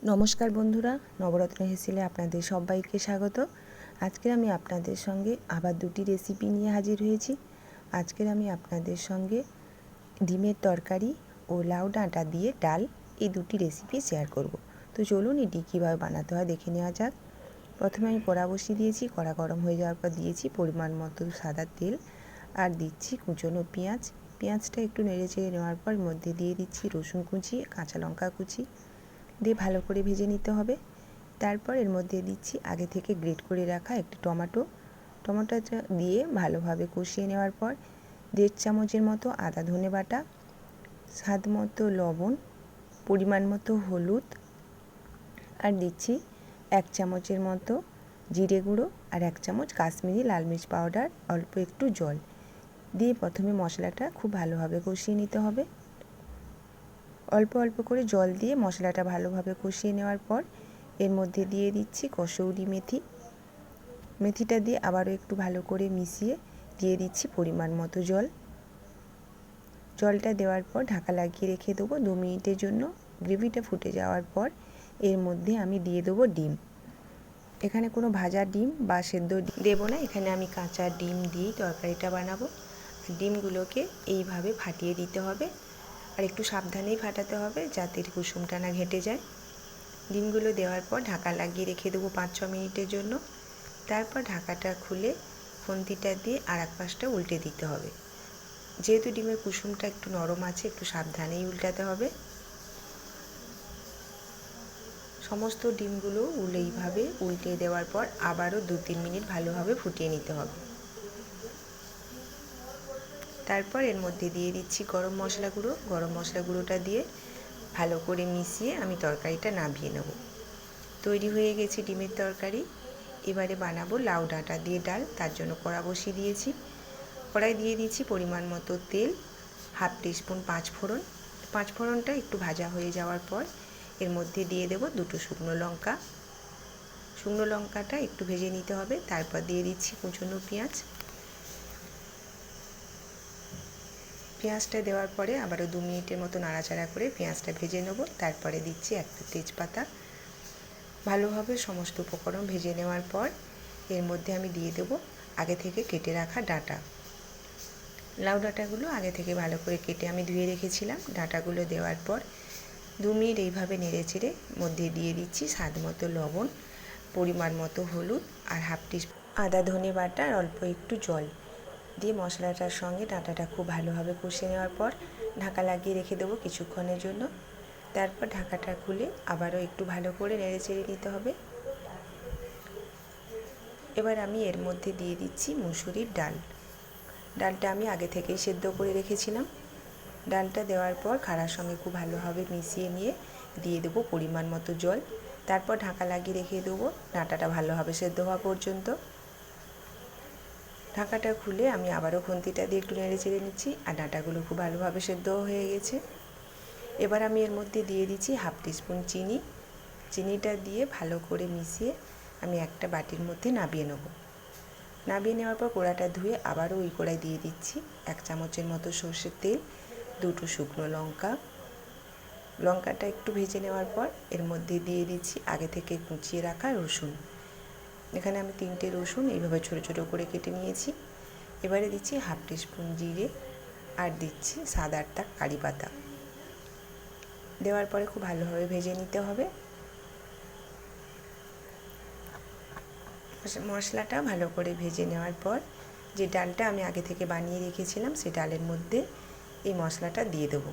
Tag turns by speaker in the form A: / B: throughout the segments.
A: নমস্কার বন্ধুরা, নবরত্ন হেসেলে আপনাদের সবাইকে স্বাগত। আজকে আমি আপনাদের সঙ্গে আবার দুটি রেসিপি নিয়ে হাজির হয়েছি। আজকের আমি আপনাদের সঙ্গে ডিমের তরকারি ও লাউ ডাঁটা দিয়ে ডাল এই দুটি রেসিপি শেয়ার করব। তো চলুন এটি কীভাবে বানাতে হয় দেখে নেওয়া যাক। প্রথমে আমি কড়া বসিয়ে দিয়েছি। কড়া গরম হয়ে যাওয়ার পর দিয়েছি পরিমাণ মতো সাদা তেল আর দিচ্ছি কুচনো পেঁয়াজ। পেঁয়াজটা একটু নেড়ে চেড়ে নেওয়ার পর মধ্যে দিয়ে দিচ্ছি রসুন কুচি, কাঁচা লঙ্কা কুচি দিয়ে ভালো করে ভেজে নিতে হবে। তারপর এর মধ্যে দিচ্ছি আগে থেকে গ্রেট করে রাখা একটি টমেটোটা দিয়ে ভালোভাবে কষিয়ে নেওয়ার পর 1.5 চামচের মতো আদা ধনে বাটা, স্বাদ মতো লবণ, পরিমাণ মতো হলুদ আর দিচ্ছি 1 চামচের মতো জিরে গুঁড়ো আর 1 চামচ কাশ্মীরি লাল মির্চ পাউডার, অল্প একটু জল দিয়ে প্রথমে মশলাটা খুব ভালোভাবে কষিয়ে নিতে হবে। অল্প অল্প করে জল দিয়ে মশলাটা ভালোভাবে কষিয়ে নেওয়ার পর এর মধ্যে দিয়ে দিচ্ছি কসৌরি মেথিটা দিয়ে আবারও একটু ভালো করে মিশিয়ে দিয়ে দিচ্ছি পরিমাণ মতো জলটা দেওয়ার পর ঢাকা লাগিয়ে রেখে দেবো 2 মিনিটের জন্য। গ্রেভিটা ফুটে যাওয়ার পর এর মধ্যে আমি দিয়ে দেবো ডিম। এখানে কোনো ভাজা ডিম বা সেদ্ধ দেবো না, এখানে আমি কাঁচা ডিম দিয়েই তরকারিটা বানাবো। ডিমগুলোকে এইভাবে ফাটিয়ে দিতে হবে আর একটু সাবধানেই ফাটাতে হবে যাতে কুসুমটা না ঘেটে যায়। ডিমগুলো দেওয়ার পর ঢাকা লাগিয়ে রেখে দেবো 5-6 মিনিটের জন্য। তারপর ঢাকাটা খুলে খুন্তিটা দিয়ে আর এক পাশটা উল্টে দিতে হবে। যেহেতু ডিমের কুসুমটা একটু নরম আছে, একটু সাবধানেই উল্টাতে হবে। সমস্ত ডিমগুলো এইভাবে উল্টে দেওয়ার পর আবারও 2-3 মিনিট ভালোভাবে ফুটিয়ে নিতে হবে। তারপর এর মধ্যে দিয়ে দিচ্ছি গরম মশলা গুঁড়োটা দিয়ে ভালো করে মিশিয়ে আমি তরকারিটা নামিয়ে নেব। তৈরি হয়ে গেছে ডিমের তরকারি। এবারে বানাবো লাউ ডাঁটা দিয়ে ডাল। তার জন্য কড়া বসিয়ে দিয়েছি। কড়াই দিয়ে দিচ্ছি পরিমাণ মতো তেল, 1/2 টিস্পুন পাঁচফোড়নটা একটু ভাজা হয়ে যাওয়ার পর এর মধ্যে দিয়ে দেব 2 শুকনো লঙ্কাটা একটু ভেজে নিতে হবে। তারপর দিয়ে দিচ্ছি কুচনো পেঁয়াজটা দেওয়ার পরে আবারও 2 মিনিটের মতো নাড়াচাড়া করে পেঁয়াজটা ভেজে নেব। তারপরে দিচ্ছি একটা তেজপাতা। ভালোভাবে সমস্ত উপকরণ ভেজে নেওয়ার পর এর মধ্যে আমি দিয়ে দেব আগে থেকে কেটে রাখা ডাঁটা। লাউ ডাঁটাগুলো আগে থেকে ভালো করে কেটে আমি ধুয়ে রেখেছিলাম। ডাঁটাগুলো দেওয়ার পর 2 মিনিট এইভাবে নেড়ে চেড়ে মধ্যে দিয়ে দিচ্ছি স্বাদ মতো লবণ, পরিমাণ মতো হলুদ আর 1/2 টিস্পুন আদা ধনে বাটা আর অল্প একটু জল দিয়ে মশলাটার সঙ্গে ডাঁটাটা খুব ভালোভাবে কষিয়ে নেওয়ার পর ঢাকা লাগিয়ে রেখে দেবো কিছুক্ষণের জন্য। তারপর ঢাকাটা খুলে আবারও একটু ভালো করে নেড়ে চেড়ে নিতে হবে। এবার আমি এর মধ্যে দিয়ে দিচ্ছি মুসুরির ডালটা আমি আগে থেকেই সেদ্ধ করে রেখেছিলাম। ডালটা দেওয়ার পর খাড়ার সঙ্গে খুব ভালোভাবে মিশিয়ে নিয়ে দিয়ে দেবো পরিমাণ মতো জল। তারপর ঢাকা লাগিয়ে রেখে দেবো ডাঁটাটা ভালোভাবে সেদ্ধ হওয়া পর্যন্ত। ঢাকাটা খুলে আমি আবারও খুন্তিটা দিয়ে একটু নেড়ে চেড়ে নিচ্ছি আর ডাঁটাগুলো খুব ভালোভাবে সেদ্ধ হয়ে গেছে। এবার আমি এর মধ্যে দিয়ে দিচ্ছি 1/2 টিস্পুন চিনিটা দিয়ে ভালো করে মিশিয়ে আমি একটা বাটির মধ্যে নামিয়ে নেওয়ার পর কড়াটা ধুয়ে আবারও ওই কড়ায় দিয়ে দিচ্ছি 1 চামচের মতো সর্ষের তেল, 2 শুকনো লঙ্কাটা একটু ভেজে নেওয়ার পর এর মধ্যে দিয়ে দিচ্ছি আগে থেকে কুচিয়ে রাখা রসুন। এখানে আমি 3টে রসুন এইভাবে ছোটো ছোটো করে কেটে নিয়েছি। এবারে দিচ্ছি 1/2 টিস্পুন জিরে আর দিচ্ছি 7-8টা কারি পাতা। দেওয়ার পরে খুব ভালোভাবে ভেজে নিতে হবে। মশলাটা ভালো করে ভেজে নেওয়ার পর যে ডালটা আমি আগে থেকে বানিয়ে রেখেছিলাম সেই ডালের মধ্যে এই মশলাটা দিয়ে দেব।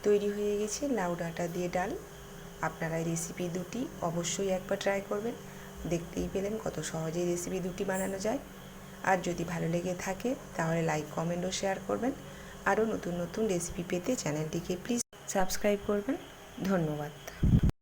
A: তৈরি হয়ে গেছে লাউ ডাঁটা দিয়ে ডাল। আপনারা এই রেসিপি দুটি অবশ্যই একবার ট্রাই করবেন। দেখতেই পেলেন কত সহজেই রেসিপি দুটি বানানো যায়। আর যদি ভালো লেগে থাকে তাহলে লাইক, কমেন্ট ও শেয়ার করবেন। আরও নতুন নতুন রেসিপি পেতে চ্যানেলটিকে প্লিজ সাবস্ক্রাইব করবেন। ধন্যবাদ।